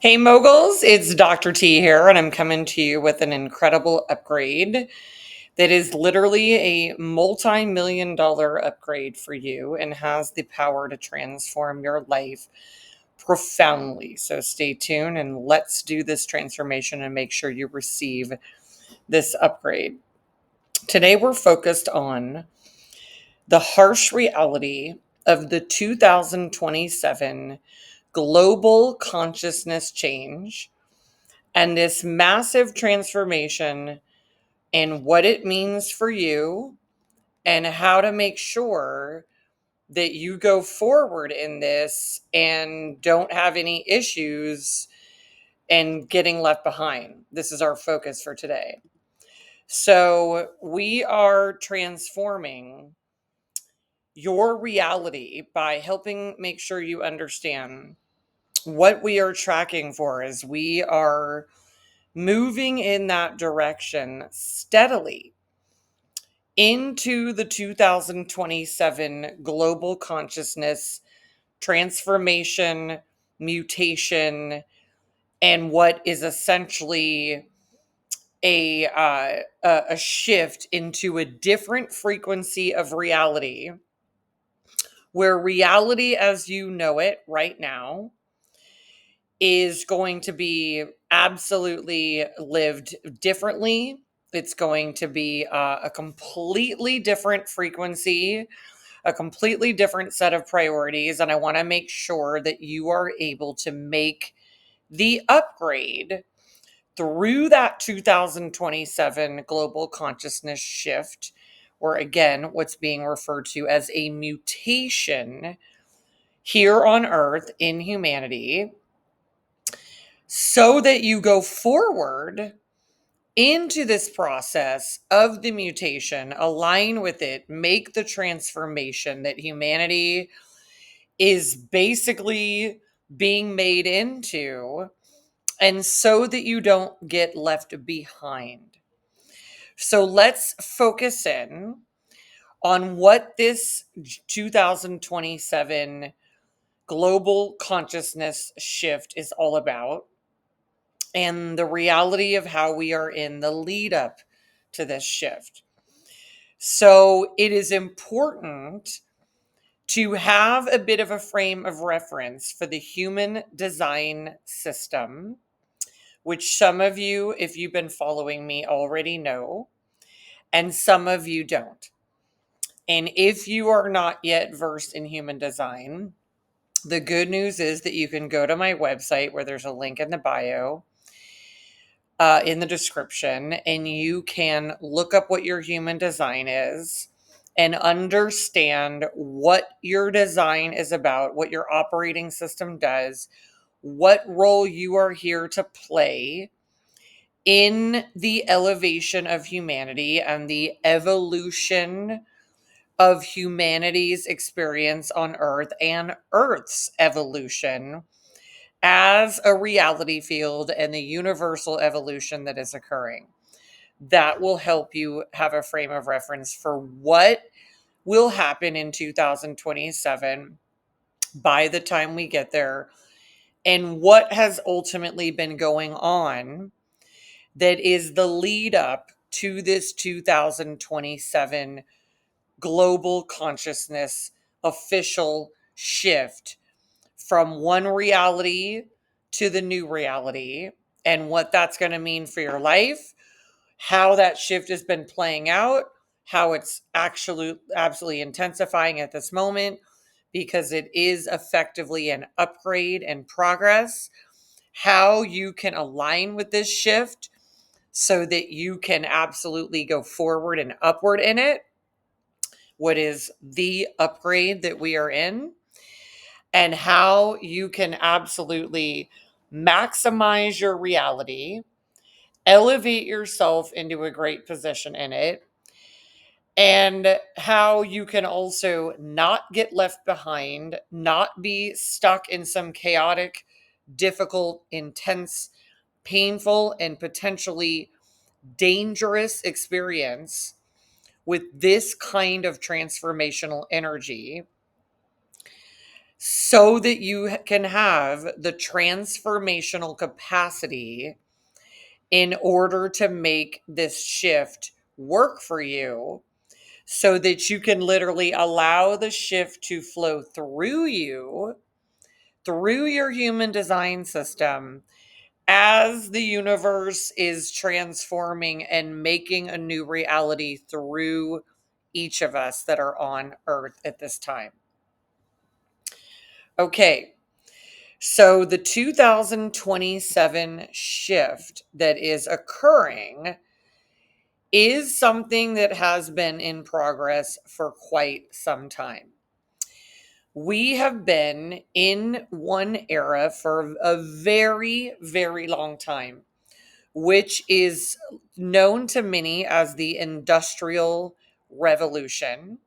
Hey moguls, it's Dr. T here, and I'm coming to you with an incredible upgrade that is literally a multi-million dollar upgrade for you and has the power to transform your life profoundly. So stay tuned and let's do this transformation and make sure you receive this upgrade. Today we're focused on the harsh reality of the 2027 global consciousness change and this massive transformation and what it means for you and how to make sure that you go forward in this and don't have any issues and getting left behind. This is our focus for today. So, we are transforming your reality by helping make sure you understand what we are tracking for as we are moving in that direction steadily into the 2027 global consciousness transformation, mutation, and what is essentially a shift into a different frequency of reality, where reality as you know it right now is going to be absolutely lived differently. It's going to be a completely different frequency, a completely different set of priorities. And I want to make sure that you are able to make the upgrade through that 2027 global consciousness shift, or again, what's being referred to as a mutation here on Earth in humanity, so that you go forward into this process of the mutation, align with it, make the transformation that humanity is basically being made into, and so that you don't get left behind. So let's focus in on what this 2027 global consciousness shift is all about and the reality of how we are in the lead up to this shift. So it is important to have a bit of a frame of reference for the human design system, which some of you, if you've been following me, already know, and some of you don't. And if you are not yet versed in human design, the good news is that you can go to my website where there's a link in the bio, in the description, and you can look up what your human design is and understand what your design is about, what your operating system does, what role you are here to play in the elevation of humanity and the evolution of humanity's experience on Earth and Earth's evolution as a reality field and the universal evolution that is occurring. That will help you have a frame of reference for what will happen in 2027 by the time we get there and what has ultimately been going on that is the lead up to this 2027 global consciousness official shift from one reality to the new reality, and what that's going to mean for your life, how that shift has been playing out, how it's actually absolutely intensifying at this moment because it is effectively an upgrade and progress, how you can align with this shift so that you can absolutely go forward and upward in it, what is the upgrade that we are in, and how you can absolutely maximize your reality, elevate yourself into a great position in it, and how you can also not get left behind, not be stuck in some chaotic, difficult, intense, painful, and potentially dangerous experience with this kind of transformational energy, so that you can have the transformational capacity in order to make this shift work for you, so that you can literally allow the shift to flow through you, through your human design system, as the universe is transforming and making a new reality through each of us that are on earth at this time. Okay, so the 2027 shift that is occurring is something that has been in progress for quite some time. We have been in one era for a very, very long time, which is known to many as the Industrial Revolution.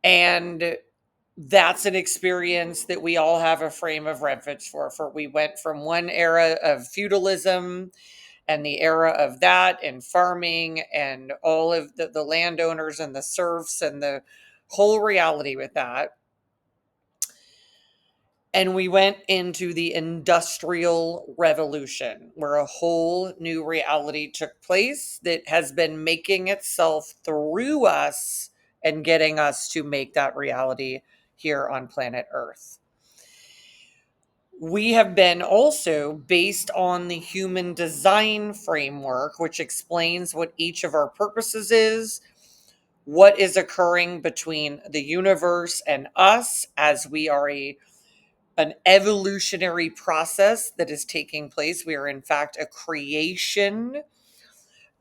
And that's an experience that we all have a frame of reference for. For we went from one era of feudalism and the era of that and farming and all of the landowners and the serfs and the whole reality with that. And we went into the Industrial Revolution, where a whole new reality took place that has been making itself through us and getting us to make that reality here on planet Earth. We have been also based on the human design framework, which explains what each of our purposes is, what is occurring between the universe and us as we are an evolutionary process that is taking place. We are, in fact, a creation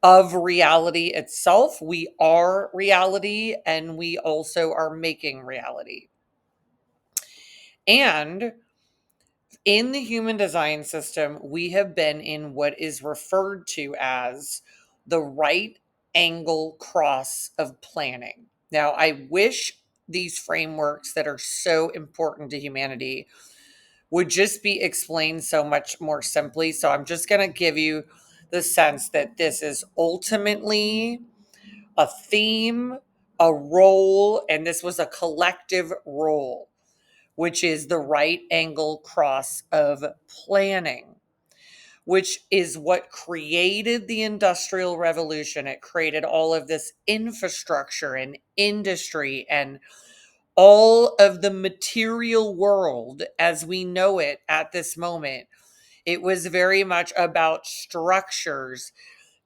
of reality itself. We are reality, and we also are making reality. And in the human design system, we have been in what is referred to as the right angle cross of planning. Now, I wish these frameworks that are so important to humanity would just be explained so much more simply. So I'm just going to give you the sense that this is ultimately a theme, a role, and this was a collective role, which is the right angle cross of planning, which is what created the Industrial Revolution. It created all of this infrastructure and industry and all of the material world as we know it at this moment. It was very much about structures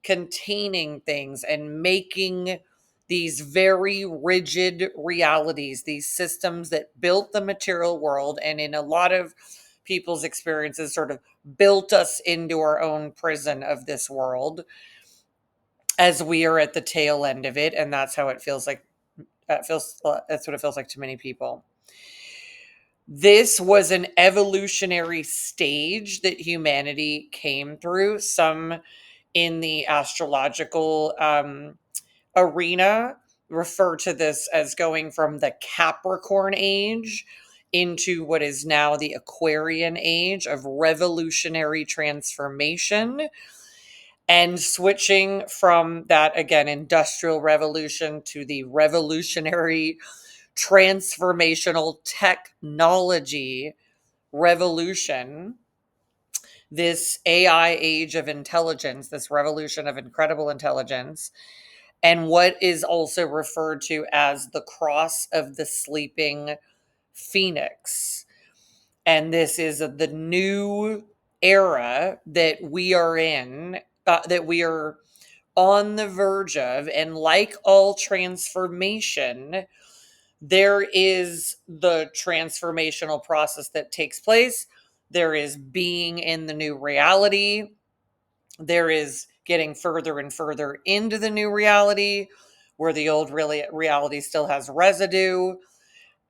containing things and making these very rigid realities, these systems that built the material world, and in a lot of people's experiences, sort of built us into our own prison of this world as we are at the tail end of it. And that's how it feels like. That's what it feels like to many people. This was an evolutionary stage that humanity came through. Some in the astrological arena refer to this as going from the Capricorn age into what is now the Aquarian age of revolutionary transformation, and switching from that, again, industrial revolution to the revolutionary transformational technology revolution, this AI age of intelligence, this revolution of incredible intelligence, and what is also referred to as the cross of the sleeping phoenix. And this is the new era that we are in, that we are on the verge of. And like all transformation, there is the transformational process that takes place. There is being in the new reality. There is getting further and further into the new reality where the old reality still has residue.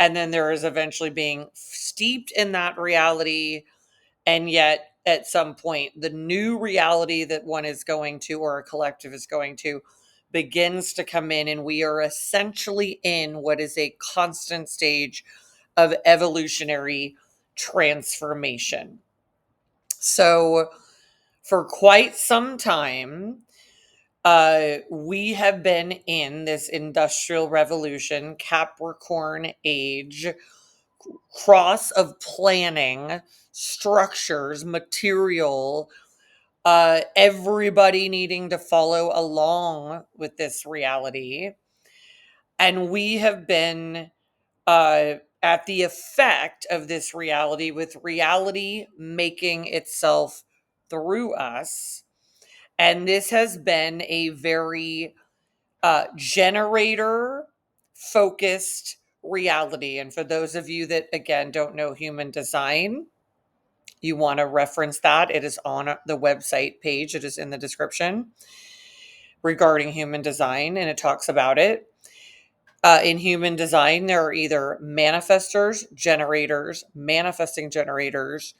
And then there is eventually being steeped in that reality. And yet, at some point, the new reality that one is going to, or a collective is going to, begins to come in. And we are essentially in what is a constant stage of evolutionary transformation. So, for quite some time, we have been in this industrial revolution, Capricorn age, cross of planning, structures, material, everybody needing to follow along with this reality. And we have been at the effect of this reality, with reality making itself through us. And this has been a very generator focused reality. And for those of you that, again, don't know human design, you want to reference that. It is on the website page, it is in the description regarding human design, and it talks about it. In human design, there are either manifestors, generators, manifesting generators,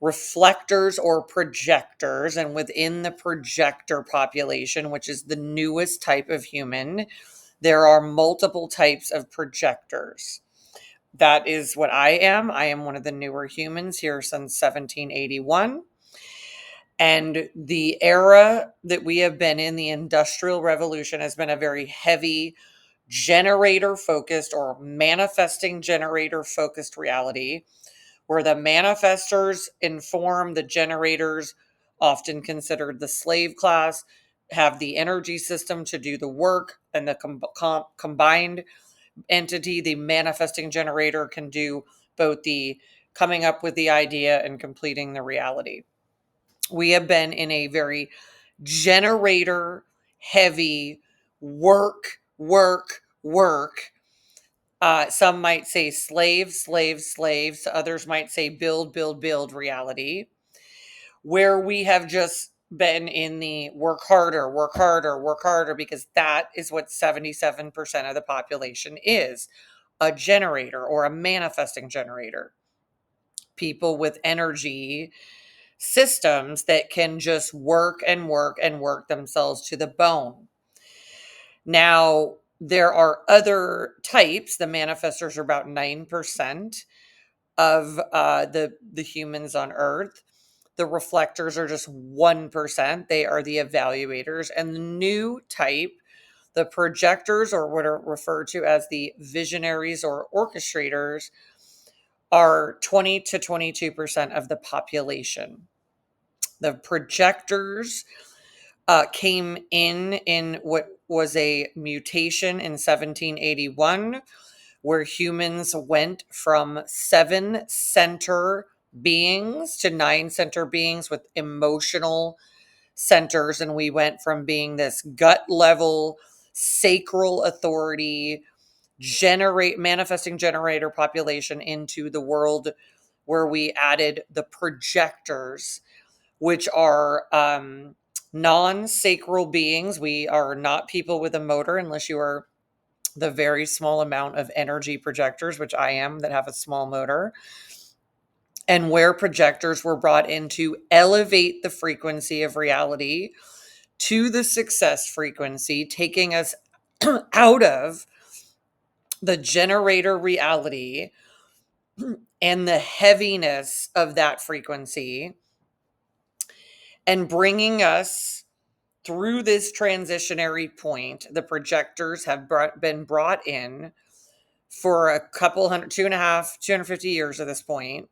reflectors, or projectors. And within the projector population, which is the newest type of human, there are multiple types of projectors. That is what I am. I am one of the newer humans here since 1781. And the era that we have been in, the Industrial Revolution, has been a very heavy generator focused or manifesting generator focused reality, where the manifestors inform the generators, often considered the slave class, have the energy system to do the work, and the combined entity, the manifesting generator, can do both the coming up with the idea and completing the reality. We have been in a very generator heavy work, work, work. Some might say slave, slave, slaves. Others might say build, build, build reality, where we have just been in the work harder, work harder, work harder, because that is what 77% of the population is: a generator or a manifesting generator. People with energy systems that can just work and work and work themselves to the bone. Now, there are other types. The manifestors are about 9% of the humans on Earth. The reflectors are just 1%. They are the evaluators. And the new type, the projectors, or what are referred to as the visionaries or orchestrators, are 20 to 22% of the population. The projectors came in what was a mutation in 1781, where humans went from 7 center beings to 9 center beings with emotional centers. And we went from being this gut level, sacral authority, manifesting generator population into the world where we added the projectors, which are non-sacral beings. We are not people with a motor, unless you are the very small amount of energy projectors, which I am, that have a small motor. And where projectors were brought in to elevate the frequency of reality to the success frequency, taking us out of the generator reality and the heaviness of that frequency, and bringing us through this transitionary point. The projectors have been brought in for a couple hundred, 250 years at this point,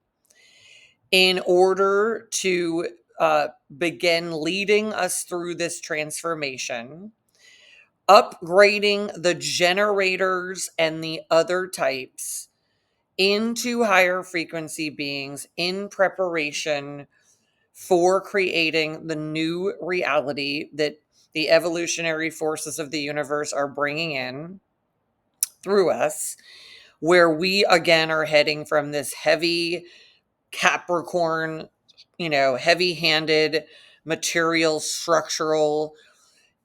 in order to begin leading us through this transformation, upgrading the generators and the other types into higher frequency beings in preparation for creating the new reality that the evolutionary forces of the universe are bringing in through us, where we again are heading from this heavy Capricorn, heavy handed, material, structural,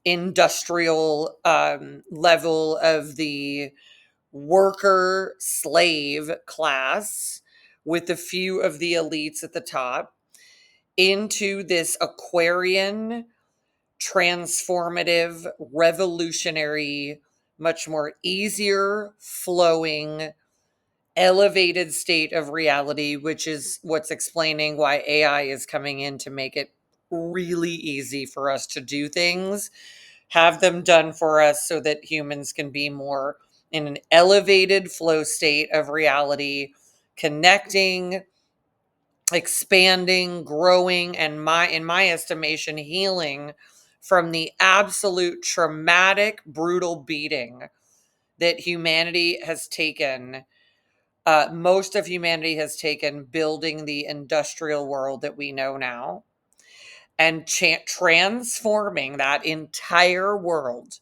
industrial level of the worker slave class, with a few of the elites at the top, into this Aquarian, transformative, revolutionary, much more easier flowing, elevated state of reality, which is what's explaining why AI is coming in to make it really easy for us to do things, have them done for us, so that humans can be more in an elevated flow state of reality, connecting, expanding, growing, and in my estimation, healing from the absolute traumatic, brutal beating that humanity has taken. Most of humanity has taken building the industrial world that we know now, and transforming that entire world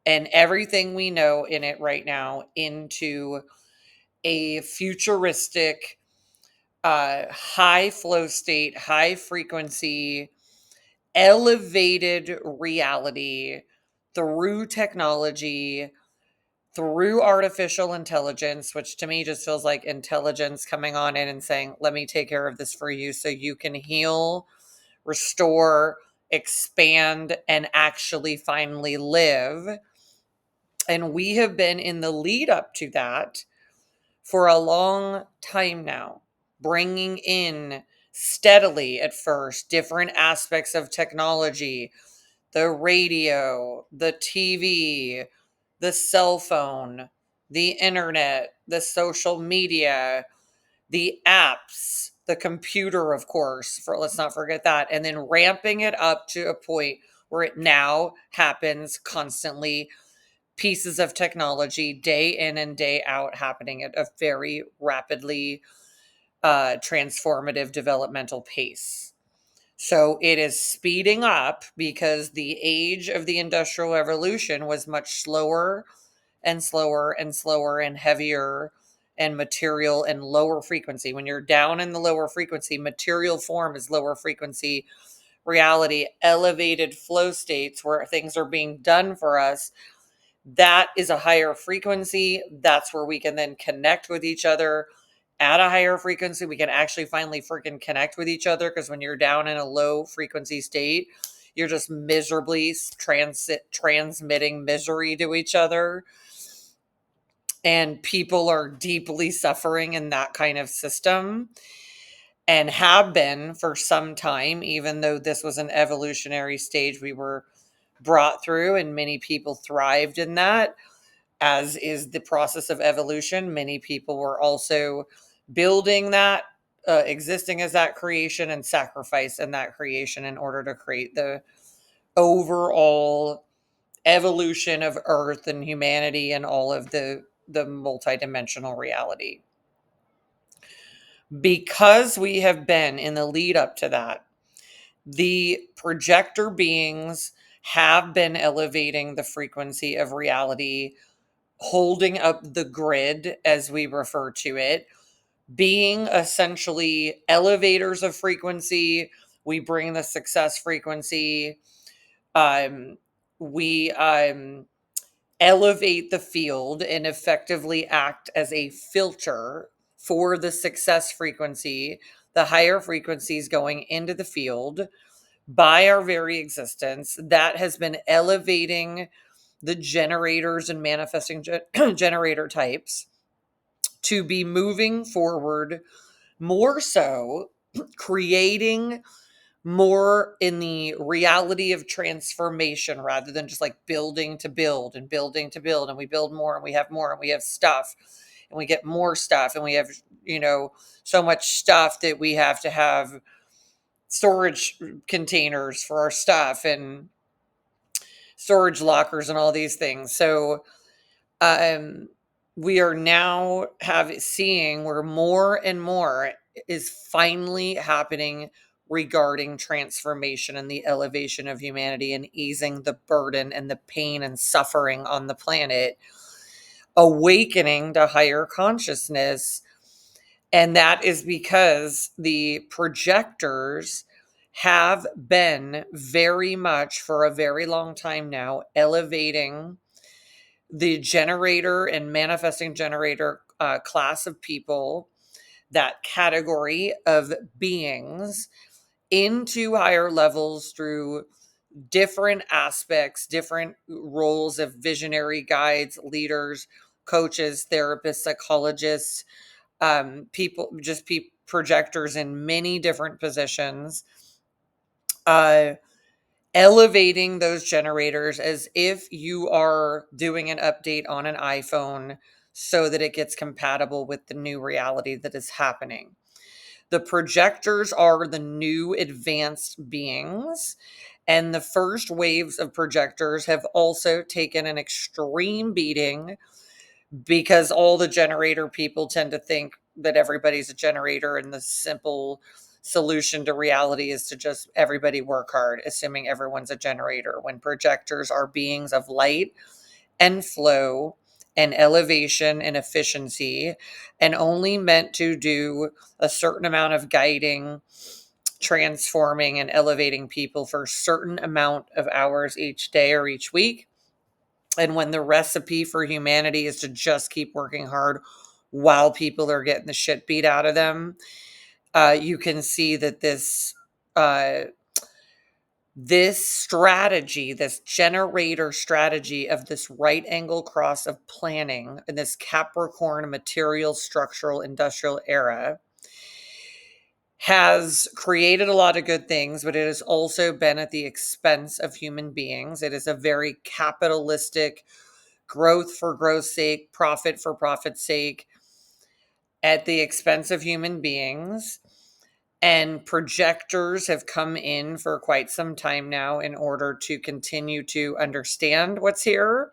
and everything we know in it right now into a futuristic, high flow state, high frequency, elevated reality through technology, through artificial intelligence, which to me just feels like intelligence coming on in and saying, let me take care of this for you so you can heal, restore, expand, and actually finally live. And we have been in the lead up to that for a long time now, bringing in steadily at first different aspects of technology, the radio, the TV, the cell phone, the internet, the social media, the apps, the computer, of course, for let's not forget that, and then ramping it up to a point where it now happens constantly. Pieces of technology day in and day out happening at a very rapidly transformative developmental pace. So it is speeding up because the age of the Industrial Revolution was much slower and slower and slower and heavier and material and lower frequency. When you're down in the lower frequency, material form is lower frequency reality, elevated flow states where things are being done for us. That is a higher frequency. That's where we can then connect with each other at a higher frequency. We can actually finally freaking connect with each other, because when you're down in a low frequency state, you're just miserably transmitting misery to each other. And people are deeply suffering in that kind of system, and have been for some time, even though this was an evolutionary stage we were brought through, and many people thrived in that, as is the process of evolution. Many people were also building that, existing as that creation, and sacrifice in that creation in order to create the overall evolution of Earth and humanity and all of the multidimensional reality. Because we have been in the lead up to that, the projector beings have been elevating the frequency of reality, holding up the grid, as we refer to it, being essentially elevators of frequency. We bring the success frequency. We elevate the field and effectively act as a filter for the success frequency, the higher frequencies going into the field by our very existence. That has been elevating the generators and manifesting generator types to be moving forward more so, creating more in the reality of transformation rather than just like building to build and building to build. And we build more and we have more and we have stuff and we get more stuff and we have, so much stuff that we have to have storage containers for our stuff and storage lockers and all these things. So um, we are now seeing where more and more is finally happening regarding transformation and the elevation of humanity and easing the burden and the pain and suffering on the planet, awakening to higher consciousness. And that is because the projectors have been very much for a very long time now elevating the generator and manifesting generator class of people, that category of beings, into higher levels through different aspects, different roles of visionary guides, leaders, coaches, therapists, psychologists, people, just projectors in many different positions, uh, elevating those generators as if you are doing an update on an iPhone so that it gets compatible with the new reality that is happening. The projectors are the new advanced beings, and the first waves of projectors have also taken an extreme beating because all the generator people tend to think that everybody's a generator, and the simple solution to reality is to just everybody work hard, assuming everyone's a generator, when projectors are beings of light and flow and elevation and efficiency, and only meant to do a certain amount of guiding, transforming, and elevating people for a certain amount of hours each day or each week. And when the recipe for humanity is to just keep working hard while people are getting the shit beat out of them, you can see that uh, this strategy, this generator strategy of this right angle cross of planning in this Capricorn material, structural, industrial era has created a lot of good things, but it has also been at the expense of human beings. It is a very capitalistic, growth for growth's sake, profit for profit's sake, at the expense of human beings. And projectors have come in for quite some time now in order to continue to understand what's here,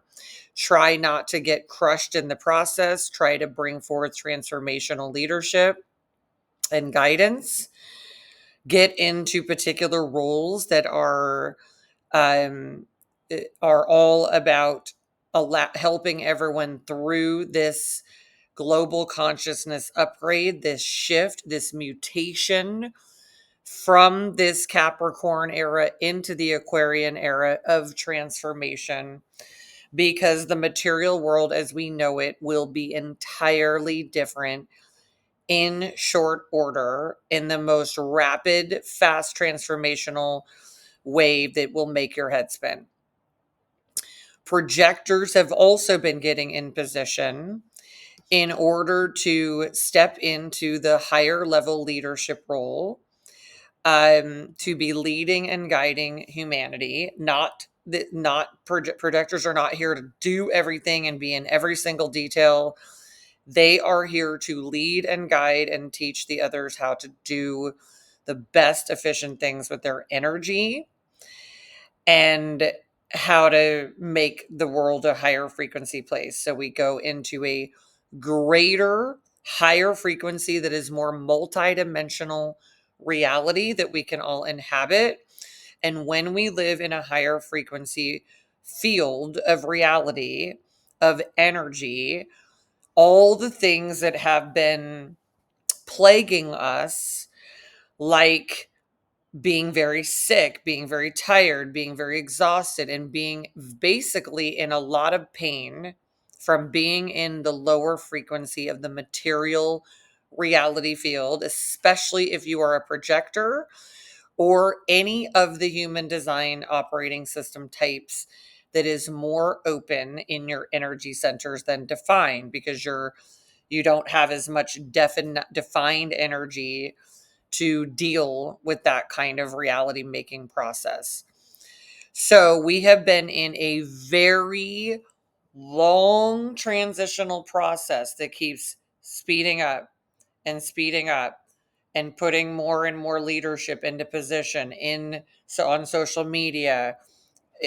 try not to get crushed in the process, try to bring forth transformational leadership and guidance, get into particular roles that um, are all about helping everyone through this global consciousness upgrade, this shift, this mutation from this Capricorn era into the Aquarian era of transformation, because the material world as we know it will be entirely different in short order, in the most rapid, fast transformational wave that will make your head spin. Projectors have also been getting in position in order to step into the higher level leadership role, to be leading and guiding humanity. Projectors are not here to do everything and be in every single detail. They are here to lead and guide and teach the others how to do the best efficient things with their energy, and how to make the world a higher frequency place. So we go into a greater, higher frequency that is more multidimensional reality that we can all inhabit. And when we live in a higher frequency field of reality, of energy, all the things that have been plaguing us, like being very sick, being very tired, being very exhausted, and being basically in a lot of pain from being in the lower frequency of the material reality field, especially if you are a projector or any of the human design operating system types that is more open in your energy centers than defined, because you don't have as much defined energy to deal with that kind of reality making process. So we have been in a very long transitional process that keeps speeding up and putting more and more leadership into position on social media,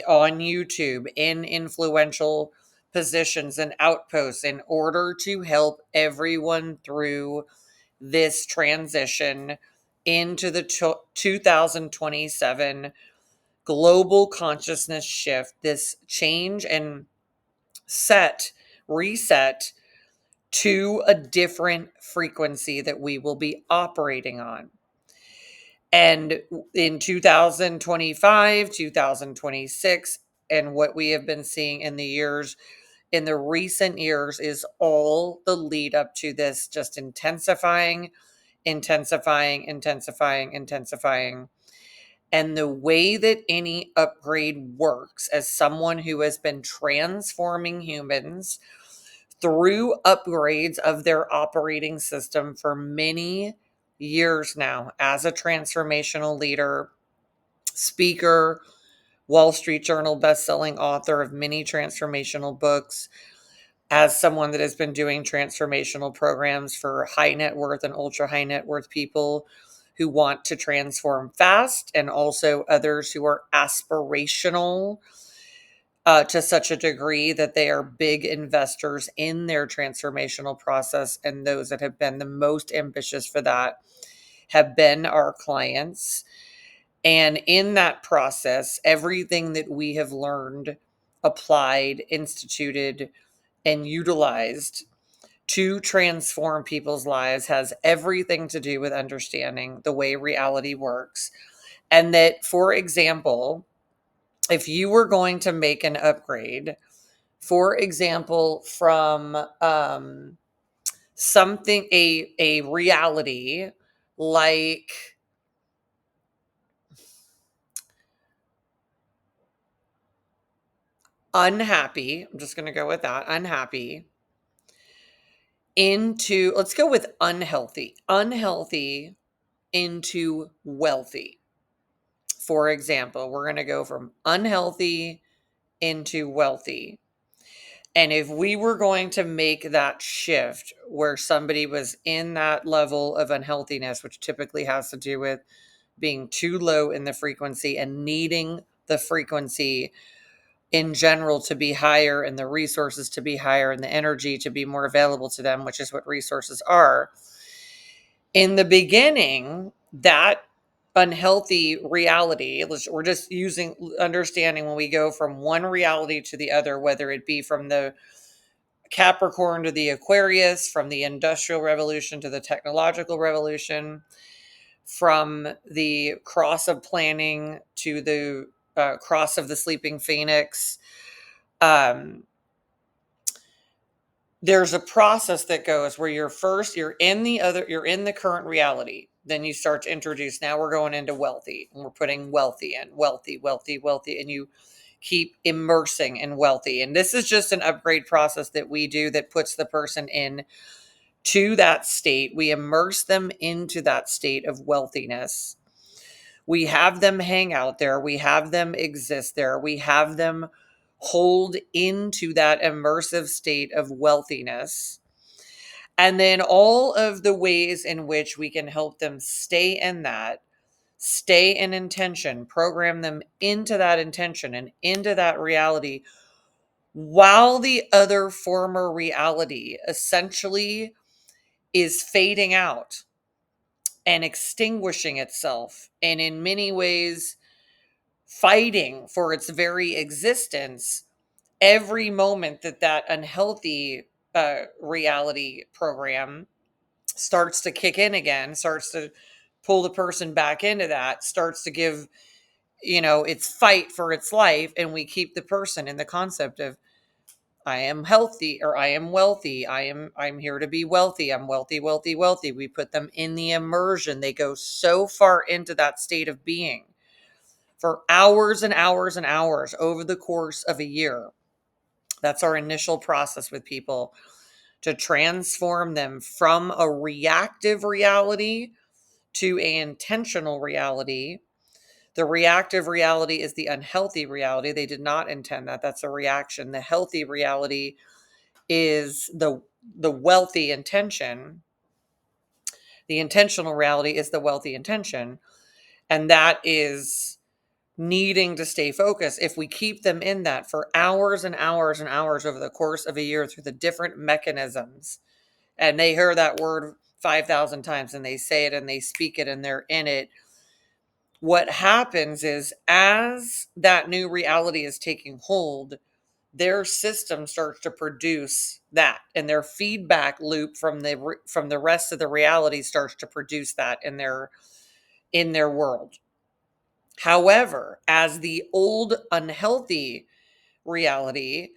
on YouTube, in influential positions and outposts, in order to help everyone through this transition into the 2027 global consciousness shift, this change and reset to a different frequency that we will be operating on. And in 2025, 2026, and what we have been seeing in the recent years is all the lead up to this just intensifying, intensifying, intensifying, intensifying. And the way that any upgrade works, as someone who has been transforming humans through upgrades of their operating system for many years now, as a transformational leader, speaker, Wall Street Journal bestselling author of many transformational books, as someone that has been doing transformational programs for high net worth and ultra high net worth people who want to transform fast, and also others who are aspirational to such a degree that they are big investors in their transformational process. And those that have been the most ambitious for that have been our clients. And in that process, everything that we have learned, applied, instituted, and utilized to transform people's lives has everything to do with understanding the way reality works. And that, for example, if you were going to make an upgrade, for example, from something, a reality like unhappy, I'm just going to go with that, unhappy, into, let's go with unhealthy into wealthy. For example, we're going to go from unhealthy into wealthy. And if we were going to make that shift where somebody was in that level of unhealthiness, which typically has to do with being too low in the frequency and needing the frequency in general to be higher, and the resources to be higher, and the energy to be more available to them, which is what resources are. In the beginning, that unhealthy reality, we're just using understanding when we go from one reality to the other, whether it be from the Capricorn to the Aquarius, from the Industrial Revolution to the Technological Revolution, from the cross of planning to the cross of the sleeping phoenix. Um, there's a process that goes where you're in the current reality. Then you start to introduce, now we're going into wealthy, and we're putting wealthy in, wealthy, and you keep immersing in wealthy. And this is just an upgrade process that we do that puts the person in to that state. We immerse them into that state of wealthiness. We have them hang out there. We have them exist there. We have them hold into that immersive state of wealthiness. And then all of the ways in which we can help them stay in that, stay in intention, program them into that intention and into that reality, while the other former reality essentially is fading out and extinguishing itself, and in many ways fighting for its very existence. Every moment that that unhealthy reality program starts to kick in again, starts to pull the person back into that, starts to give, its fight for its life, and we keep the person in the concept of, I am healthy, or I am wealthy. I'm here to be wealthy. I'm wealthy, wealthy, wealthy. We put them in the immersion. They go so far into that state of being for hours and hours and hours over the course of a year. That's our initial process with people, to transform them from a reactive reality to an intentional reality. The reactive reality is the unhealthy reality. They did not intend that. That's a reaction. The healthy reality is the wealthy intention. The intentional reality is the wealthy intention. And that is needing to stay focused. If we keep them in that for hours and hours and hours over the course of a year through the different mechanisms, and they hear that word 5,000 times and they say it and they speak it and they're in it, what happens is, as that new reality is taking hold, their system starts to produce that, and their feedback loop from the rest of the reality starts to produce that in their world. However, as the old unhealthy reality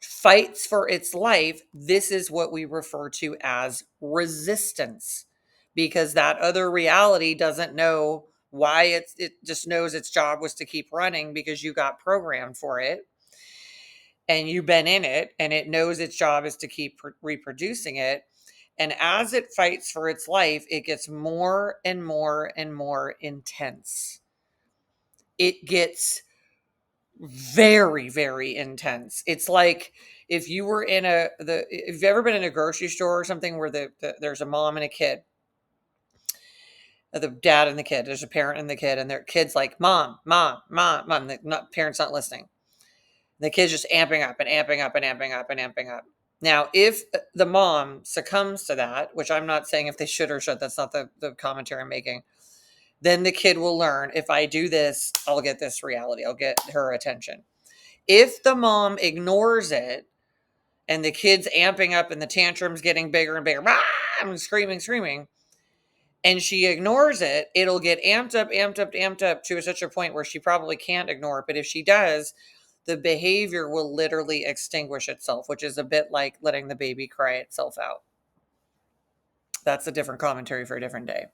fights for its life, this is what we refer to as resistance, because that other reality doesn't know why. It just knows its job was to keep running because you got programmed for it and you've been in it, and it knows its job is to keep reproducing it. And as it fights for its life, it gets more and more and more intense. It gets very, very intense. It's like If you were in if you've ever been in a grocery store or something where there's a mom and a kid, the dad and the kid, there's a parent and the kid, and their kid's like, mom, mom, mom, mom. Parents not listening. The kid's just amping up and amping up and amping up and amping up. Now, if the mom succumbs to that, which I'm not saying if they should or should, that's not the commentary I'm making, then the kid will learn, if I do this, I'll get this reality. I'll get her attention. If the mom ignores it and the kid's amping up and the tantrum's getting bigger and bigger, and screaming, and she ignores it, it'll get amped up to such a point where she probably can't ignore it. But if she does, the behavior will literally extinguish itself, which is a bit like letting the baby cry itself out. That's a different commentary for a different day.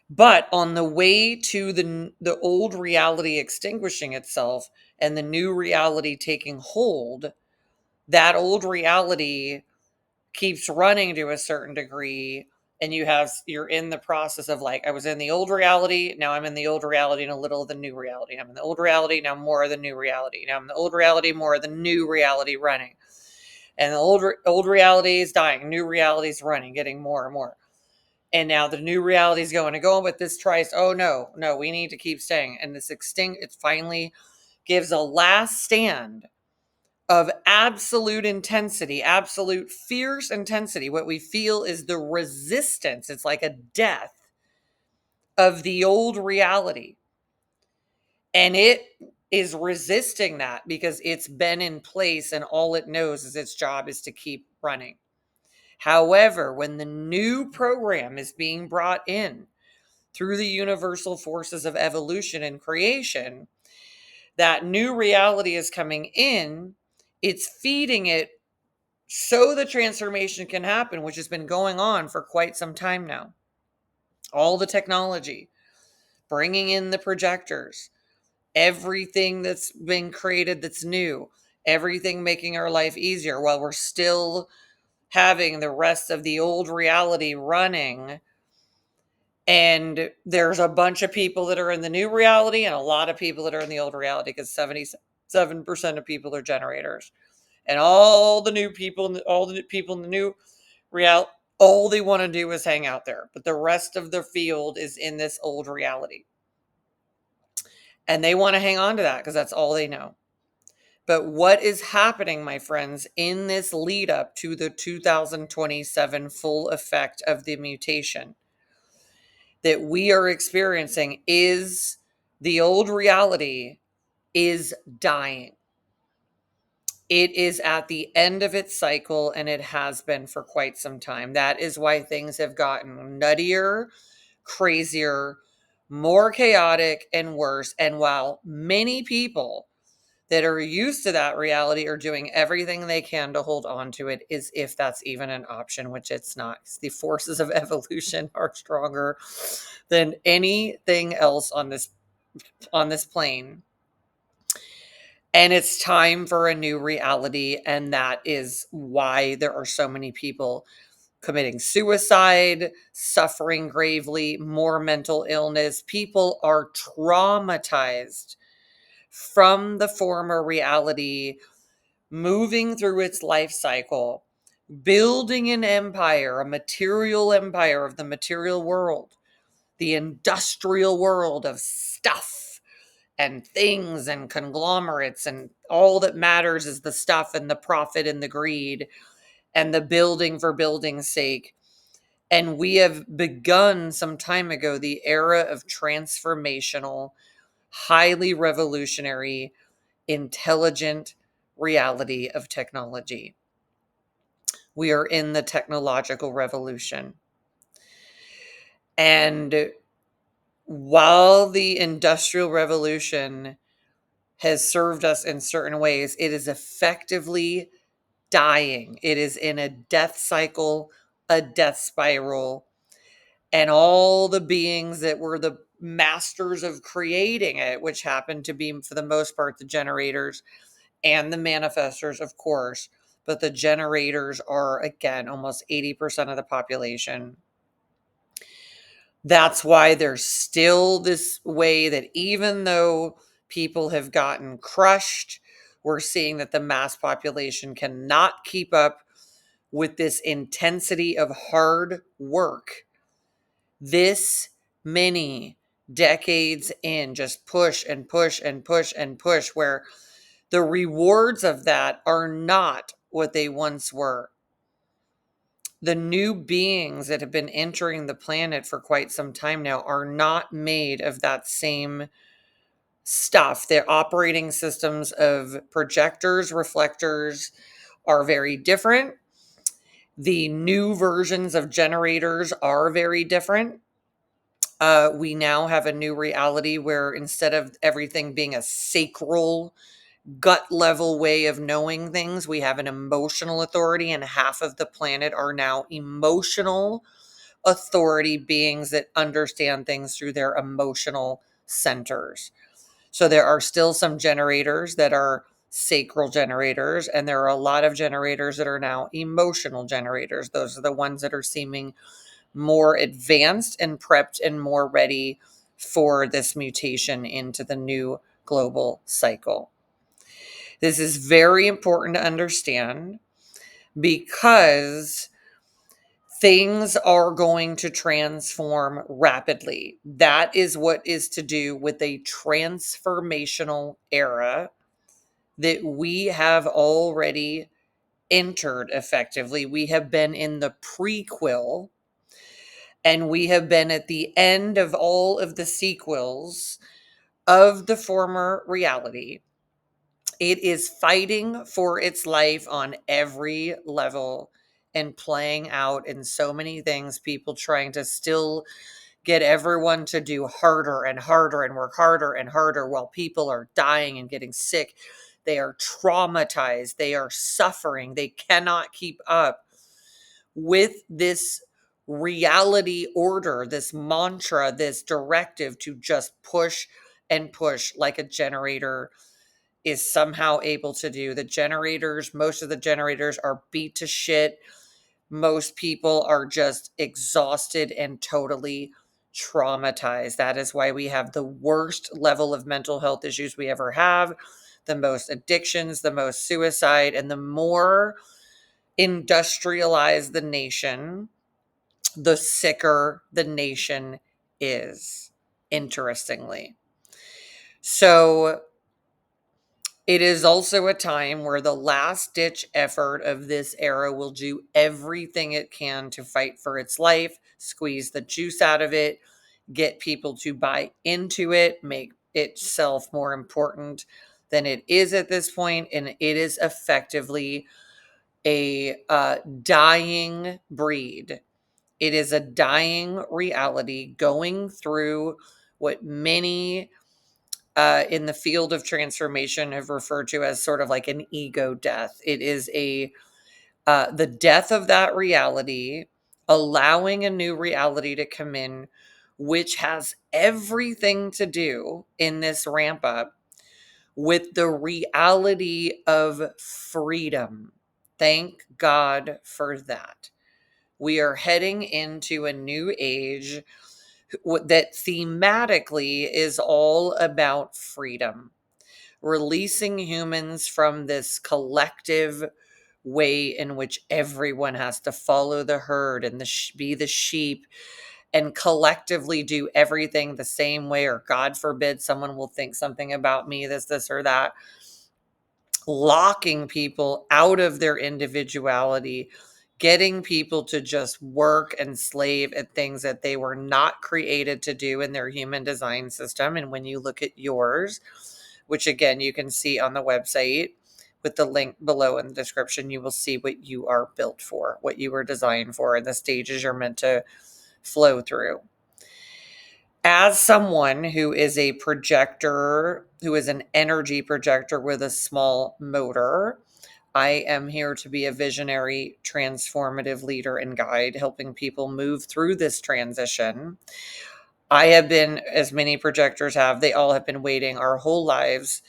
But on the way to the old reality extinguishing itself and the new reality taking hold, that old reality keeps running to a certain degree, and you're in the process of, like, I was in the old reality, now I'm in the old reality and a little of the new reality. I'm in the old reality, now more of the new reality. Now I'm in the old reality, more of the new reality running. And the old reality is dying, new reality is running, getting more and more. And now the new reality is going and going, but this tries, oh no, we need to keep staying. And it finally gives a last stand of absolute intensity, absolute fierce intensity. What we feel is the resistance. It's like a death of the old reality. And it is resisting that because it's been in place and all it knows is its job is to keep running. However, when the new program is being brought in through the universal forces of evolution and creation, that new reality is coming in, it's feeding it so the transformation can happen, which has been going on for quite some time now. All the technology, bringing in the projectors, everything that's been created that's new, everything making our life easier while we're still having the rest of the old reality running. And there's a bunch of people that are in the new reality and a lot of people that are in the old reality, because 77% of people are generators. And all the people in the new reality, all they want to do is hang out there. But the rest of the field is in this old reality. And they want to hang on to that because that's all they know. But what is happening, my friends, in this lead up to the 2027 full effect of the mutation that we are experiencing is the old reality is dying. It is at the end of its cycle, and it has been for quite some time. That is why things have gotten nuttier, crazier, more chaotic, and worse. And while many people that are used to that reality are doing everything they can to hold on to it, as if that's even an option, which it's not. The forces of evolution are stronger than anything else on this plane. And it's time for a new reality. And that is why there are so many people committing suicide, suffering gravely, more mental illness. People are traumatized from the former reality, moving through its life cycle, building an empire, a material empire of the material world, the industrial world of stuff and things and conglomerates, and all that matters is the stuff and the profit and the greed and the building for building's sake. And we have begun some time ago the era of transformational, highly revolutionary, intelligent reality of technology. We are in the technological revolution. And while the Industrial Revolution has served us in certain ways, it is effectively dying. It is in a death cycle, a death spiral, and all the beings that were the masters of creating it, which happened to be, for the most part, the generators and the manifestors, of course, but the generators are, again, almost 80% of the population. That's why there's still this way that even though people have gotten crushed We're seeing that the mass population cannot keep up with this intensity of hard work this many decades in, just push and push and push and push, where the rewards of that are not what they once were. The new beings that have been entering the planet for quite some time now are not made of that same stuff. Their operating systems of projectors, reflectors are very different. The new versions of generators are very different. We now have a new reality where instead of everything being a sacral, gut level way of knowing things, we have an emotional authority, and half of the planet are now emotional authority beings that understand things through their emotional centers. So there are still some generators that are sacral generators, and there are a lot of generators that are now emotional generators. Those are the ones that are seeming more advanced and prepped and more ready for this mutation into the new global cycle. This is very important to understand because things are going to transform rapidly. That is what is to do with a transformational era that we have already entered effectively. We have been in the prequel, and we have been at the end of all of the sequels of the former reality. It is fighting for its life on every level and playing out in so many things. People trying to still get everyone to do harder and harder and work harder and harder while people are dying and getting sick. They are traumatized. They are suffering. They cannot keep up with this reality order, this mantra, this directive to just push and push like a generator is somehow able to do. The generators, most of the generators are beat to shit. Most people are just exhausted and totally traumatized. That is why we have the worst level of mental health issues we ever have, the most addictions, the most suicide, and the more industrialized the nation, the sicker the nation is, interestingly. So it is also a time where the last ditch effort of this era will do everything it can to fight for its life, squeeze the juice out of it, get people to buy into it, make itself more important than it is at this point, and it is effectively a dying breed. It is a dying reality going through what many in the field of transformation have referred to as sort of like an ego death. It is the death of that reality, allowing a new reality to come in, which has everything to do in this ramp up with the reality of freedom. Thank God for that. We are heading into a new age that thematically is all about freedom, releasing humans from this collective way in which everyone has to follow the herd and be the sheep and collectively do everything the same way, or God forbid someone will think something about me, this or that, locking people out of their individuality, getting people to just work and slave at things that they were not created to do in their human design system. And when you look at yours, which again, you can see on the website with the link below in the description, you will see what you are built for, what you were designed for, and the stages you're meant to flow through. As someone who is a projector, who is an energy projector with a small motor, I am here to be a visionary, transformative leader and guide, helping people move through this transition. I have been, as many projectors have, they all have been waiting our whole lives,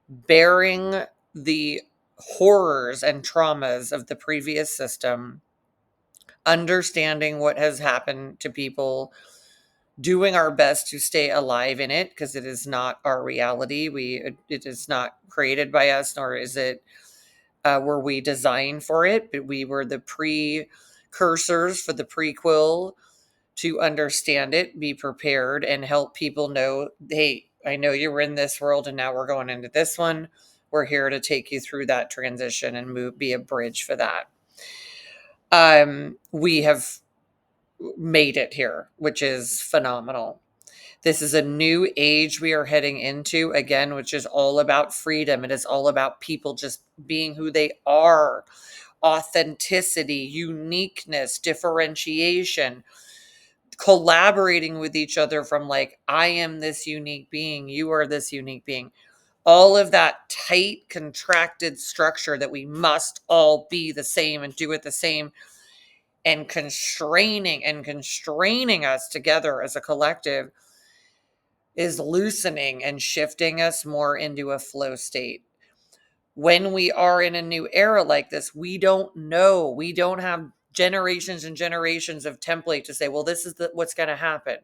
bearing the horrors and traumas of the previous system, understanding what has happened to people doing our best to stay alive in it, because it is not our reality. It is not created by us, nor is it were we designed for it, but we were the precursors for the prequel to understand it, be prepared, and help people know, hey, I know you were in this world and now we're going into this one. We're here to take you through that transition and be a bridge for that. We have made it here, which is phenomenal. This is a new age we are heading into, again, which is all about freedom. It is all about people just being who they are, authenticity, uniqueness, differentiation, collaborating with each other from like, I am this unique being, you are this unique being. All of that tight, contracted structure that we must all be the same and do it the same, and constraining us together as a collective, is loosening and shifting us more into a flow state. When we are in a new era like this, we don't know. We don't have generations and generations of template to say, well, this is what's going to happen,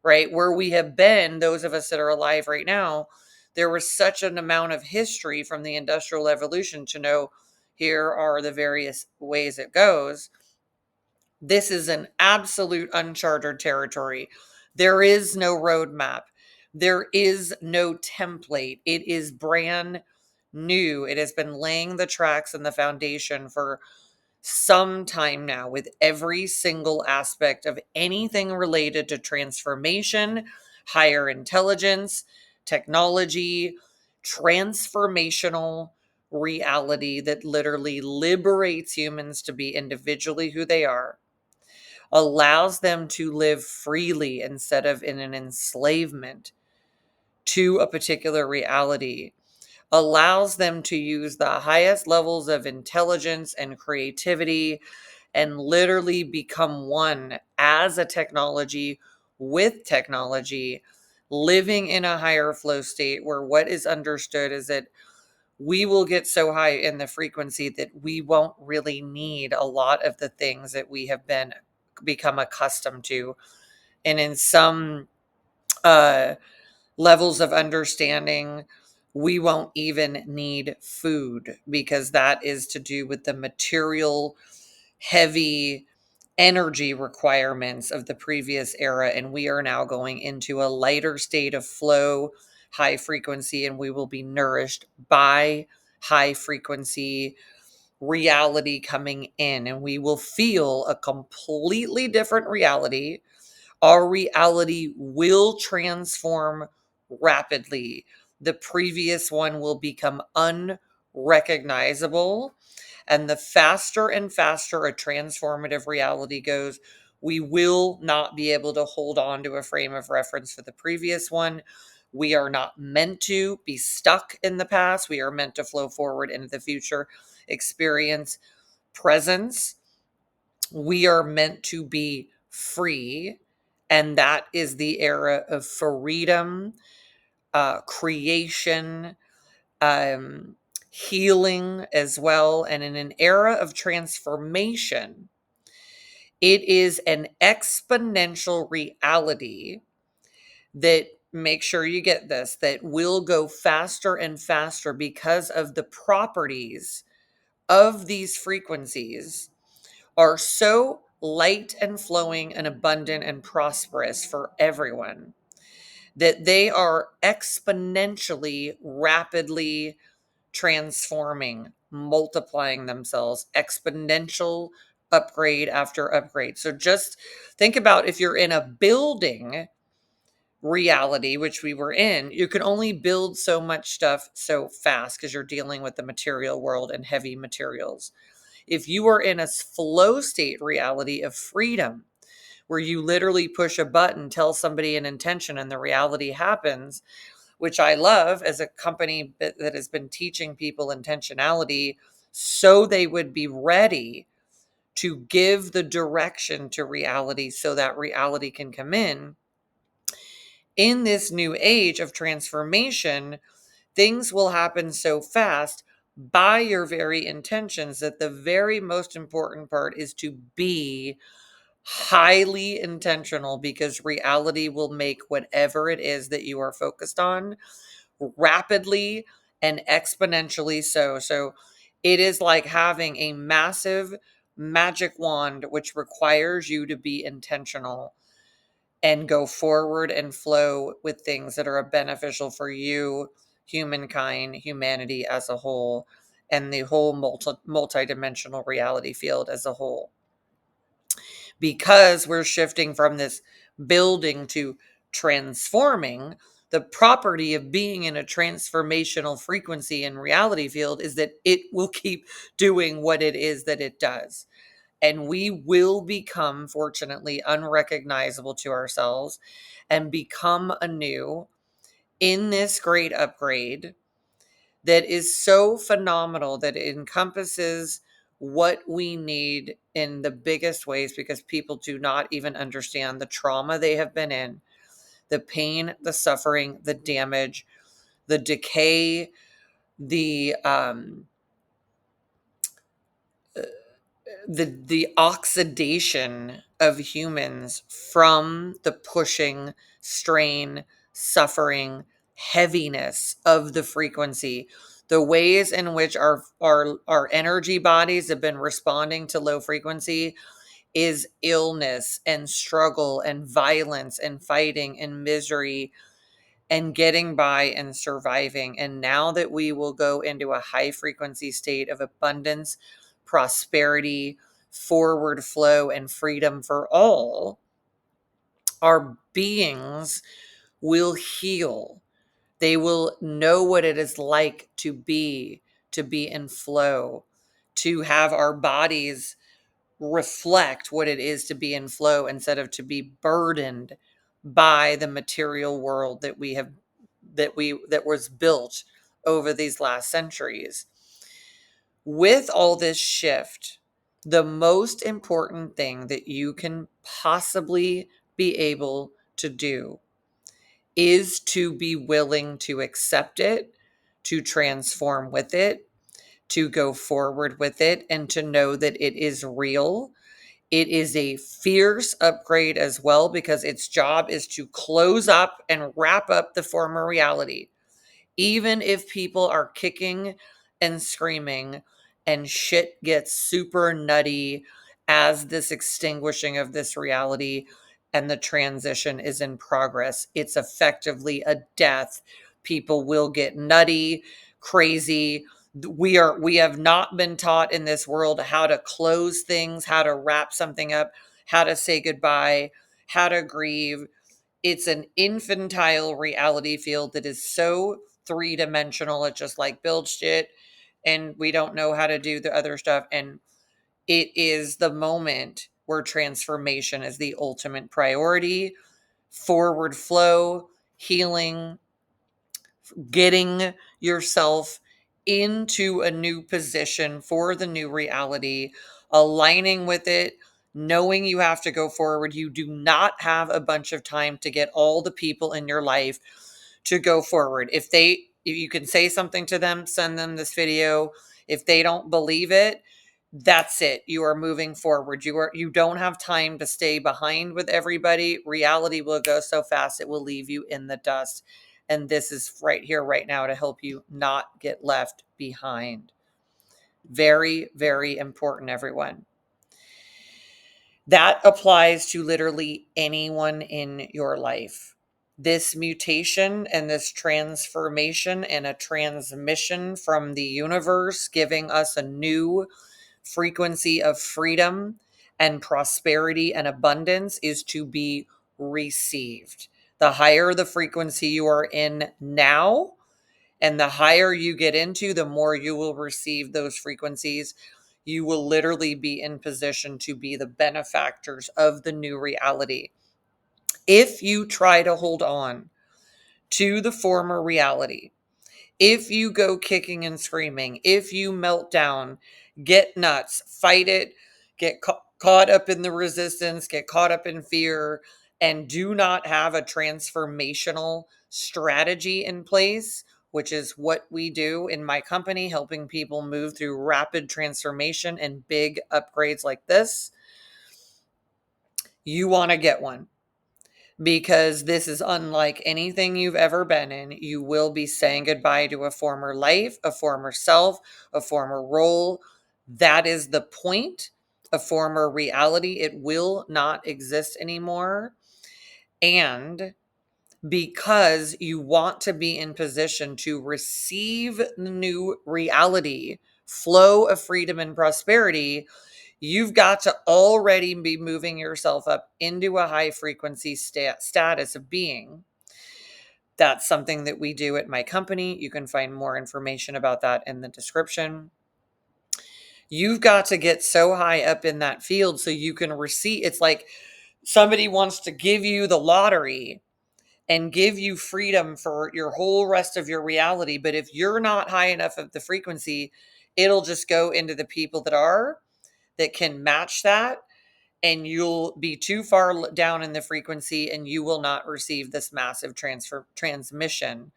right? Where we have been, those of us that are alive right now, there was such an amount of history from the Industrial Revolution to know here are the various ways it goes. This is an absolute uncharted territory. There is no roadmap. There is no template. It is brand new. It has been laying the tracks and the foundation for some time now, with every single aspect of anything related to transformation, higher intelligence, technology, transformational reality that literally liberates humans to be individually who they are, allows them to live freely instead of in an enslavement to a particular reality, allows them to use the highest levels of intelligence and creativity and literally become one as a technology with technology, living in a higher flow state where what is understood is that we will get so high in the frequency that we won't really need a lot of the things that we have become accustomed to. And in some uh levels of understanding, we won't even need food, because that is to do with the material, heavy energy requirements of the previous era. And we are now going into a lighter state of flow, high frequency, and we will be nourished by high frequency reality coming in. And we will feel a completely different reality. Our reality will transform rapidly. The previous one will become unrecognizable. And the faster and faster a transformative reality goes, we will not be able to hold on to a frame of reference for the previous one. We are not meant to be stuck in the past. We are meant to flow forward into the future, experience presence. We are meant to be free. And that is the era of freedom, creation, um, healing as well. And in an era of transformation, it is an exponential reality that, make sure you get this, that will go faster and faster because of the properties of these frequencies are so light and flowing and abundant and prosperous for everyone, that they are exponentially, rapidly transforming, multiplying themselves, exponential upgrade after upgrade. So just think about, if you're in a building reality, which we were in, you can only build so much stuff so fast because you're dealing with the material world and heavy materials. If you are in a flow state reality of freedom, where you literally push a button, tell somebody an intention, and the reality happens, which I love as a company that has been teaching people intentionality so they would be ready to give the direction to reality so that reality can come in. In this new age of transformation, things will happen so fast by your very intentions that the very most important part is to be highly intentional, because reality will make whatever it is that you are focused on rapidly and exponentially so. So it is like having a massive magic wand, which requires you to be intentional and go forward and flow with things that are beneficial for you, humankind, humanity as a whole, and the whole multi-dimensional reality field as a whole. Because we're shifting from this building to transforming, the property of being in a transformational frequency and reality field is that it will keep doing what it is that it does. And we will become, fortunately, unrecognizable to ourselves and become anew in this great upgrade that is so phenomenal, that it encompasses what we need in the biggest ways, because people do not even understand the trauma they have been in, the pain, the suffering, the damage, the decay, uh, the oxidation of humans from the pushing, strain, suffering, heaviness of the frequency, the ways in which our energy bodies have been responding to low frequency is illness and struggle and violence and fighting and misery and getting by and surviving. And now that we will go into a high frequency state of abundance, prosperity, forward flow, and freedom for all, our beings will heal. They will know what it is like to be in flow, to have our bodies reflect what it is to be in flow, instead of to be burdened by the material world that was built over these last centuries. With all this shift, the most important thing that you can possibly be able to do is to be willing to accept it, to transform with it, to go forward with it, and to know that it is real. It is a fierce upgrade as well, because its job is to close up and wrap up the former reality. Even if people are kicking and screaming and shit gets super nutty as this extinguishing of this reality and the transition is in progress, it's effectively a death. People will get nutty, crazy. We have not been taught in this world how to close things, how to wrap something up, how to say goodbye, how to grieve. It's an infantile reality field that is so three-dimensional. It just like builds shit, and we don't know how to do the other stuff. And it is the moment where transformation is the ultimate priority. Forward flow, healing, getting yourself into a new position for the new reality, aligning with it, knowing you have to go forward. You do not have a bunch of time to get all the people in your life to go forward. If you can say something to them, send them this video. If they don't believe it, that's it. You are moving forward. You don't have time to stay behind with everybody. Reality will go so fast it will leave you in the dust. And this is right here, right now, to help you not get left behind. Very, very important, everyone. That applies to literally anyone in your life. This mutation and this transformation and a transmission from the universe, giving us a new frequency of freedom and prosperity and abundance, is to be received. The higher the frequency you are in now, and the higher you get into, the more you will receive those frequencies. You will literally be in position to be the benefactors of the new reality. If you try to hold on to the former reality, if you go kicking and screaming, if you melt down, get nuts, fight it, get caught up in the resistance, get caught up in fear, and do not have a transformational strategy in place, which is what we do in my company, helping people move through rapid transformation and big upgrades like this, you want to get one, because this is unlike anything you've ever been in. You will be saying goodbye to a former life, a former self, a former role. That is the point. A former reality. It will not exist anymore. And because you want to be in position to receive the new reality, flow of freedom and prosperity, you've got to already be moving yourself up into a high frequency status of being. That's something that we do at my company. You can find more information about that in the description. You've got to get so high up in that field so you can receive. It's like somebody wants to give you the lottery and give you freedom for your whole rest of your reality. But if you're not high enough of the frequency, it'll just go into the people that can match that. And you'll be too far down in the frequency and you will not receive this massive transmission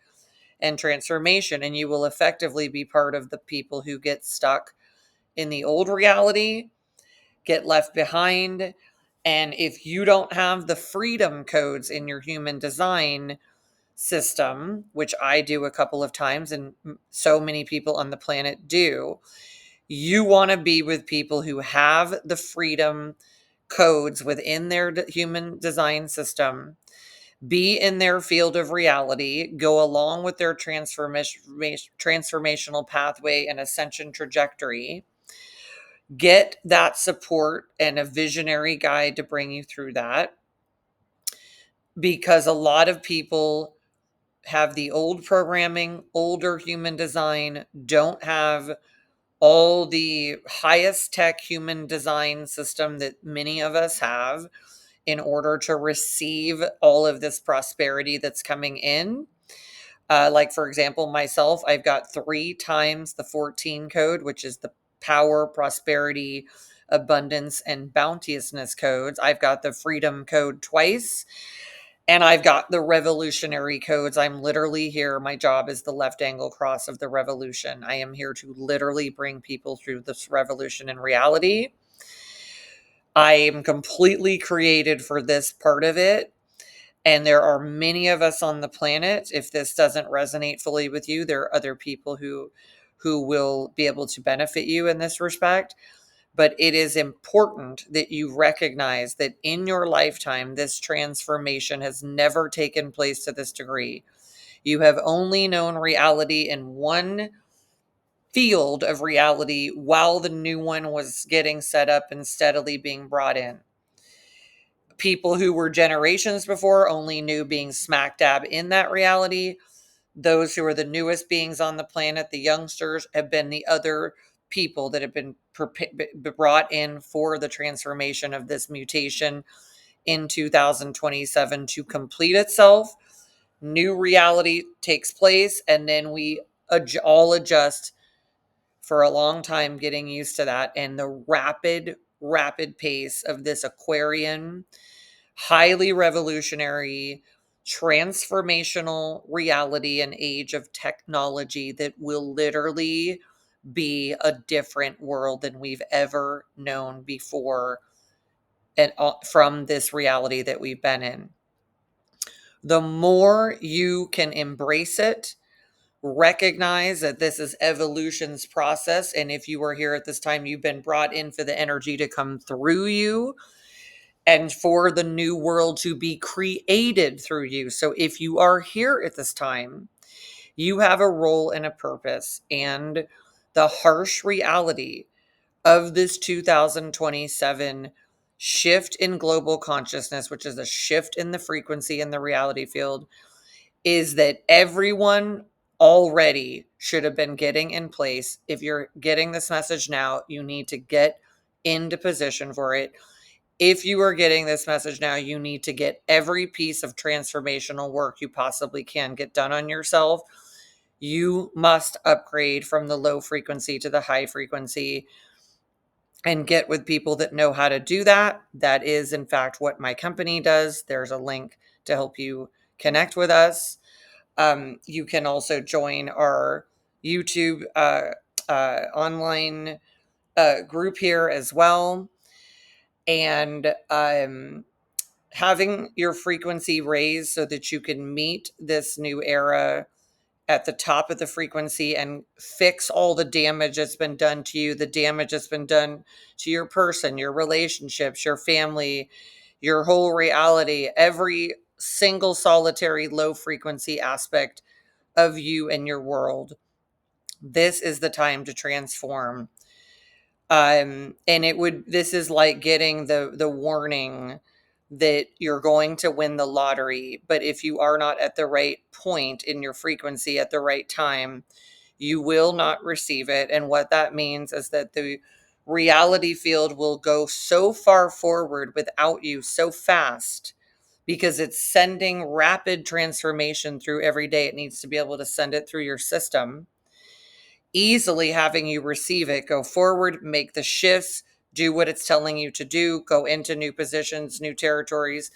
and transformation. And you will effectively be part of the people who get stuck in the old reality, get left behind. And if you don't have the freedom codes in your human design system, which I do a couple of times and so many people on the planet do, you want to be with people who have the freedom codes within their human design system, be in their field of reality, go along with their transformational pathway and ascension trajectory, get that support and a visionary guide to bring you through that. Because a lot of people have the old programming, older human design, don't have all the highest tech human design system that many of us have in order to receive all of this prosperity that's coming in. Like, for example, myself, I've got 3 times the 14 code, which is the power, prosperity, abundance, and bounteousness codes. I've got the freedom code twice. And I've got the revolutionary codes. I'm literally here. My job is the left angle cross of the revolution. I am here to literally bring people through this revolution in reality. I am completely created for this part of it. And there are many of us on the planet. If this doesn't resonate fully with you, there are other people who will be able to benefit you in this respect. But it is important that you recognize that in your lifetime, this transformation has never taken place to this degree. You have only known reality in one field of reality while the new one was getting set up and steadily being brought in. People who were generations before only knew being smack dab in that reality. Those who are the newest beings on the planet, the youngsters, have been the other people that have been brought in for the transformation of this mutation in 2027 to complete itself. New reality takes place, and then we all adjust for a long time, getting used to that. And the rapid pace of this Aquarian, highly revolutionary, transformational reality and age of technology that will literally be a different world than we've ever known before, and from this reality that we've been in. The more you can embrace it, recognize that this is evolution's process, and if you are here at this time, you've been brought in for the energy to come through you and for the new world to be created through you. So if you are here at this time, you have a role and a purpose. And the harsh reality of this 2027 shift in global consciousness, which is a shift in the frequency in the reality field, is that everyone already should have been getting in place. If you're getting this message now, you need to get into position for it. If you are getting this message now, you need to get every piece of transformational work you possibly can get done on yourself. You must upgrade from the low frequency to the high frequency and get with people that know how to do that. That is, in fact, what my company does. There's a link to help you connect with us. You can also join our YouTube online group here as well. And having your frequency raised so that you can meet this new era at the top of the frequency and fix all the damage that's been done to you, the damage that's been done to your person, your relationships, your family, your whole reality, every single solitary low frequency aspect of you and your world. This is the time to transform. And this is like getting the warning that you're going to win the lottery, but if you are not at the right point in your frequency at the right time, you will not receive it. And what that means is that the reality field will go so far forward without you so fast, because it's sending rapid transformation through every day. It needs to be able to send it through your system, easily having you receive it, go forward, make the shifts, do what it's telling you to do, go into new positions, new territories,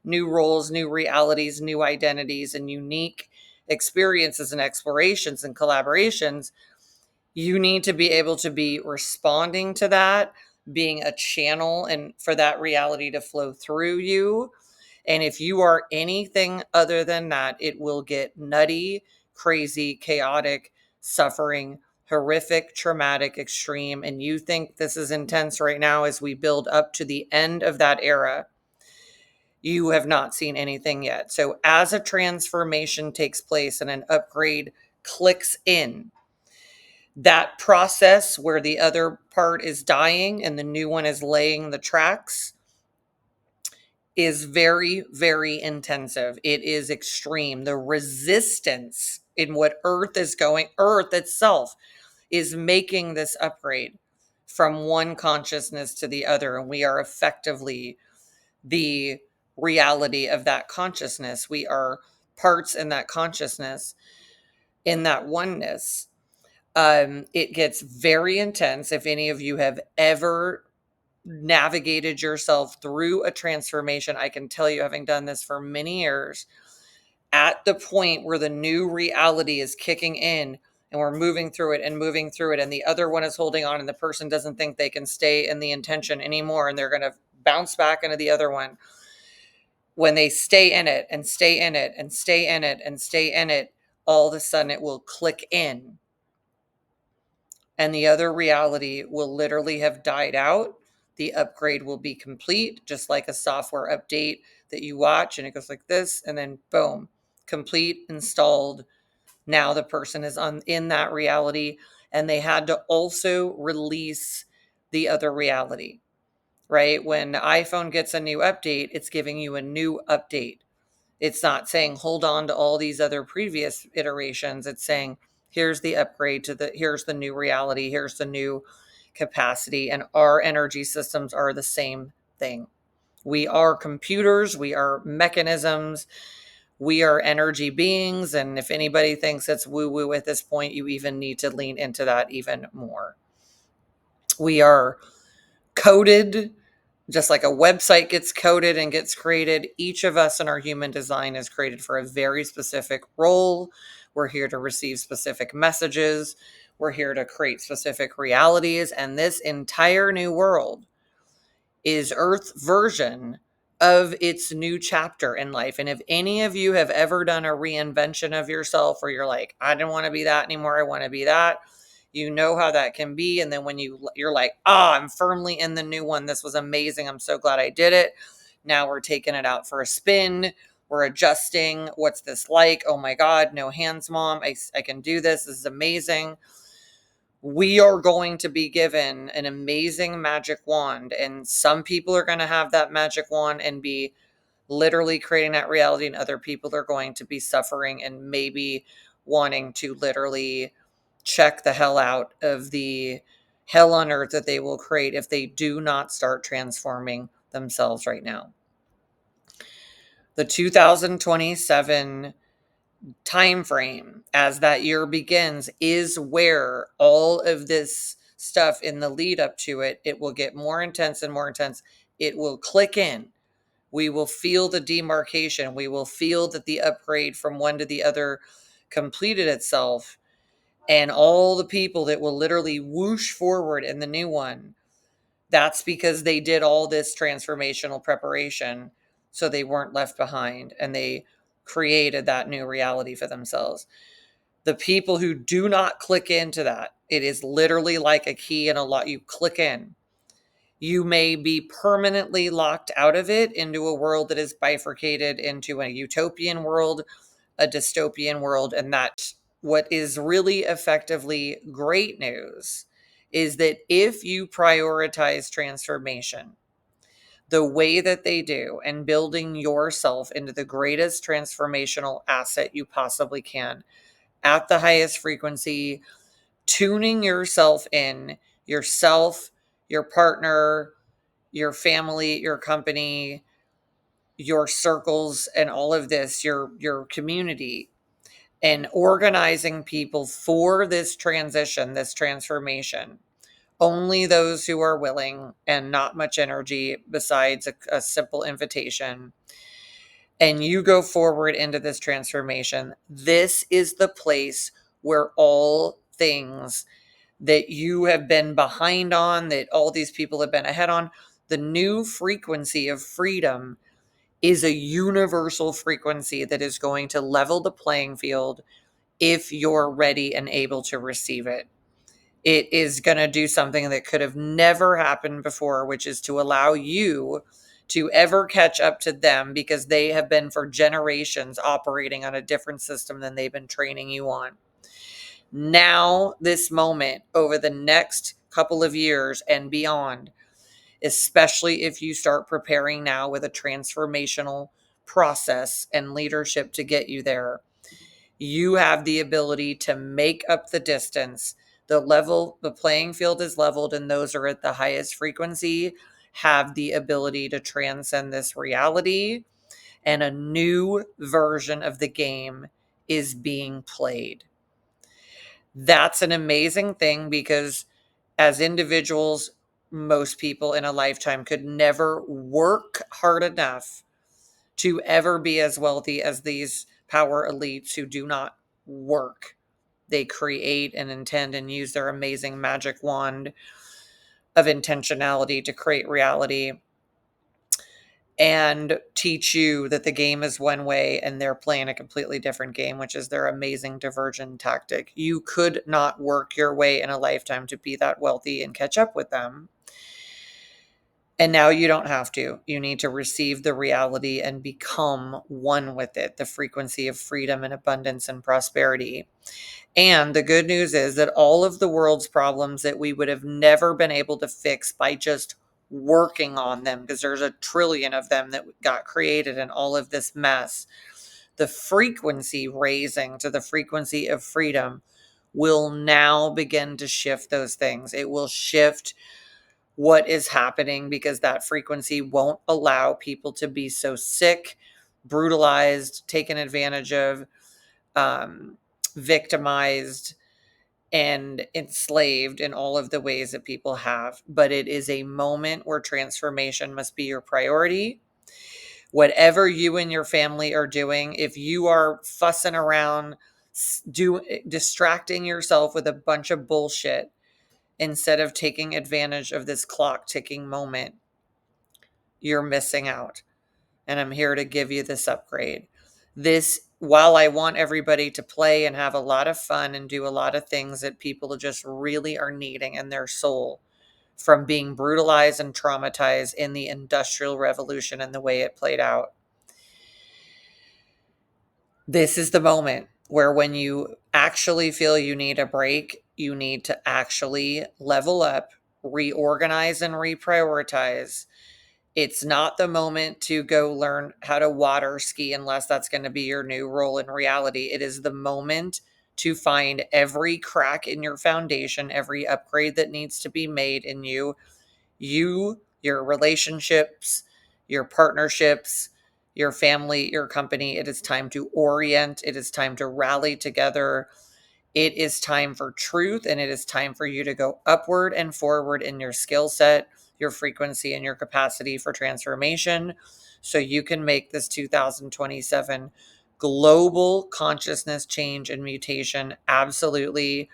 new roles, new realities, new identities, and unique experiences and explorations and collaborations. You need to be able to be responding to that, being a channel and for that reality to flow through you. And if you are anything other than that, it will get nutty, crazy, chaotic, suffering, horrific, traumatic, extreme. And you think this is intense right now as we build up to the end of that era. You have not seen anything yet. So, as a transformation takes place and an upgrade clicks in, that process where the other part is dying and the new one is laying the tracks is very, very intensive. It is extreme. The resistance in what Earth itself is making this upgrade from one consciousness to the other. And we are effectively the reality of that consciousness. We are parts in that consciousness, in that oneness. It gets very intense. If any of you have ever navigated yourself through a transformation, I can tell you, having done this for many years, at the point where the new reality is kicking in and we're moving through it and moving through it, and the other one is holding on, and the person doesn't think they can stay in the intention anymore, and they're going to bounce back into the other one. When they stay in it and stay in it and stay in it and stay in it, all of a sudden it will click in, and the other reality will literally have died out. The upgrade will be complete, just like a software update that you watch and it goes like this, and then boom, complete, installed. Now the person is in that reality, and they had to also release the other reality, right? When the iPhone gets a new update, it's giving you a new update. It's not saying hold on to all these other previous iterations. It's saying here's the upgrade here's the new reality, here's the new capacity. And our energy systems are the same thing. We are computers, we are mechanisms, we are energy beings. And if anybody thinks it's woo woo at this point, you even need to lean into that even more. We are coded. Just like a website gets coded and gets created, each of us in our human design is created for a very specific role. We're here to receive specific messages. We're here to create specific realities. And this entire new world is Earth's version of its new chapter in life. And if any of you have ever done a reinvention of yourself where you're like, I don't want to be that anymore, I want to be that, you know how that can be. And then when you're like, I'm firmly in the new one, this was amazing, I'm so glad I did it. Now we're taking it out for a spin, we're adjusting. What's this like? Oh my God, no hands, mom, I can do this is amazing. We are going to be given an amazing magic wand, and some people are going to have that magic wand and be literally creating that reality, and other people are going to be suffering and maybe wanting to literally check the hell out of the hell on earth that they will create if they do not start transforming themselves right now. The 2027 time frame as that year begins is where all of this stuff in the lead up to it will get more intense and more intense. It will click in. We will feel the demarcation. We will feel that the upgrade from one to the other completed itself. And all the people that will literally whoosh forward in the new one, that's because they did all this transformational preparation so they weren't left behind, and they created that new reality for themselves. The people who do not click into that, it is literally like a key in a lock. You click in, you may be permanently locked out of it into a world that is bifurcated into a utopian world, a dystopian world. And that what is really effectively great news is that if you prioritize transformation the way that they do, and building yourself into the greatest transformational asset you possibly can at the highest frequency, tuning yourself in, yourself, your partner, your family, your company, your circles, and all of this, your community, and organizing people for this transition, this transformation. Only those who are willing, and not much energy besides a simple invitation. And you go forward into this transformation. This is the place where all things that you have been behind on, that all these people have been ahead on, the new frequency of freedom is a universal frequency that is going to level the playing field if you're ready and able to receive it. It is going to do something that could have never happened before, which is to allow you to ever catch up to them, because they have been for generations operating on a different system than they've been training you on. Now, this moment over the next couple of years and beyond, especially if you start preparing now with a transformational process and leadership to get you there, you have the ability to make up the distance. The playing field is leveled, and those are at the highest frequency have the ability to transcend this reality, and a new version of the game is being played. That's an amazing thing, because as individuals, most people in a lifetime could never work hard enough to ever be as wealthy as these power elites who do not work. They create and intend and use their amazing magic wand of intentionality to create reality and teach you that the game is one way and they're playing a completely different game, which is their amazing diversion tactic. You could not work your way in a lifetime to be that wealthy and catch up with them. And now you don't have to. You need to receive the reality and become one with it, the frequency of freedom and abundance and prosperity. And the good news is that all of the world's problems that we would have never been able to fix by just working on them, because there's a trillion of them that got created in all of this mess, the frequency raising to the frequency of freedom will now begin to shift those things. It will shift what is happening, because that frequency won't allow people to be so sick, brutalized, taken advantage of, victimized, and enslaved in all of the ways that people have. But it is a moment where transformation must be your priority. Whatever you and your family are doing, if you are fussing around, distracting yourself with a bunch of bullshit instead of taking advantage of this clock ticking moment, you're missing out. And I'm here to give you this upgrade. While I want everybody to play and have a lot of fun and do a lot of things that people just really are needing in their soul from being brutalized and traumatized in the Industrial Revolution and the way it played out, this is the moment where, when you actually feel you need a break, you need to actually level up, reorganize, and reprioritize. It's not the moment to go learn how to water ski unless that's going to be your new role in reality. It is the moment to find every crack in your foundation, every upgrade that needs to be made in your relationships, your partnerships, your family, your company. It is time to orient. It is time to rally together. It is time for truth, and it is time for you to go upward and forward in your skill set, your frequency, and your capacity for transformation, so you can make this 2027 global consciousness change and mutation absolutely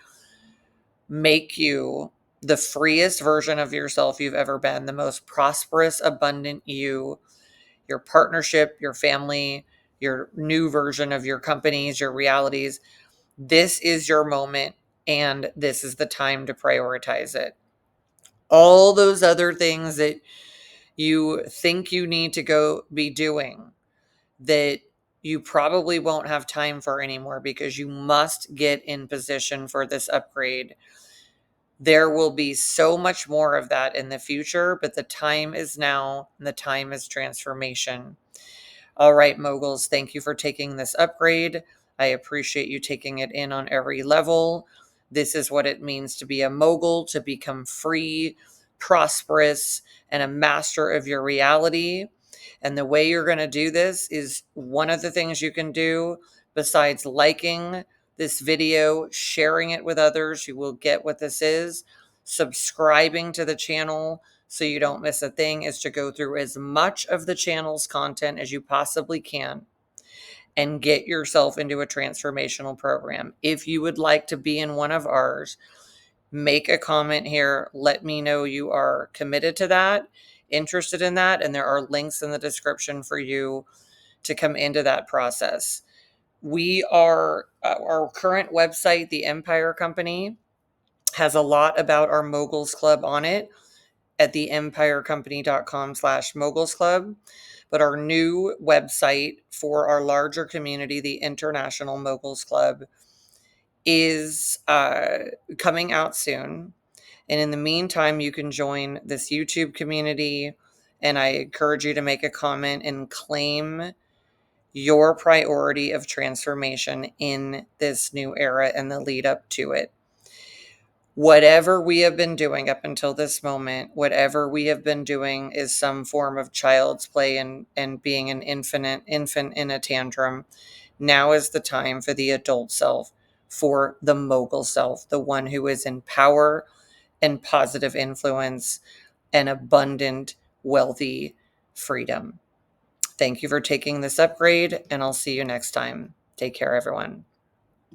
make you the freest version of yourself you've ever been, the most prosperous, abundant you. your partnership, your family, your new version of your companies, your realities. This is your moment, and this is the time to prioritize it. All those other things that you think you need to go be doing that you probably won't have time for anymore because you must get in position for this upgrade. There will be so much more of that in the future, but the time is now, and the time is transformation. All right, moguls, thank you for taking this upgrade. I appreciate you taking it in on every level. This is what it means to be a mogul, to become free, prosperous, and a master of your reality. And the way you're going to do this is one of the things you can do besides liking this video, sharing it with others who will get what this is, subscribing to the channel so you don't miss a thing, is to go through as much of the channel's content as you possibly can and get yourself into a transformational program. If you would like to be in one of ours, make a comment here. Let me know you are committed to that, interested in that, and there are links in the description for you to come into that process. We are, our current website, the Empire Company, has a lot about our Moguls Club on it at the empirecompany.com/moguls club. But our new website for our larger community, the International Moguls Club, is coming out soon. And in the meantime, you can join this YouTube community. And I encourage you to make a comment and claim your priority of transformation in this new era and the lead up to it. Whatever we have been doing up until this moment, whatever we have been doing is some form of child's play and being an infant in a tantrum. Now is the time for the adult self, for the mogul self, the one who is in power and positive influence and abundant, wealthy freedom. Thank you for taking this upgrade, and I'll see you next time. Take care, everyone.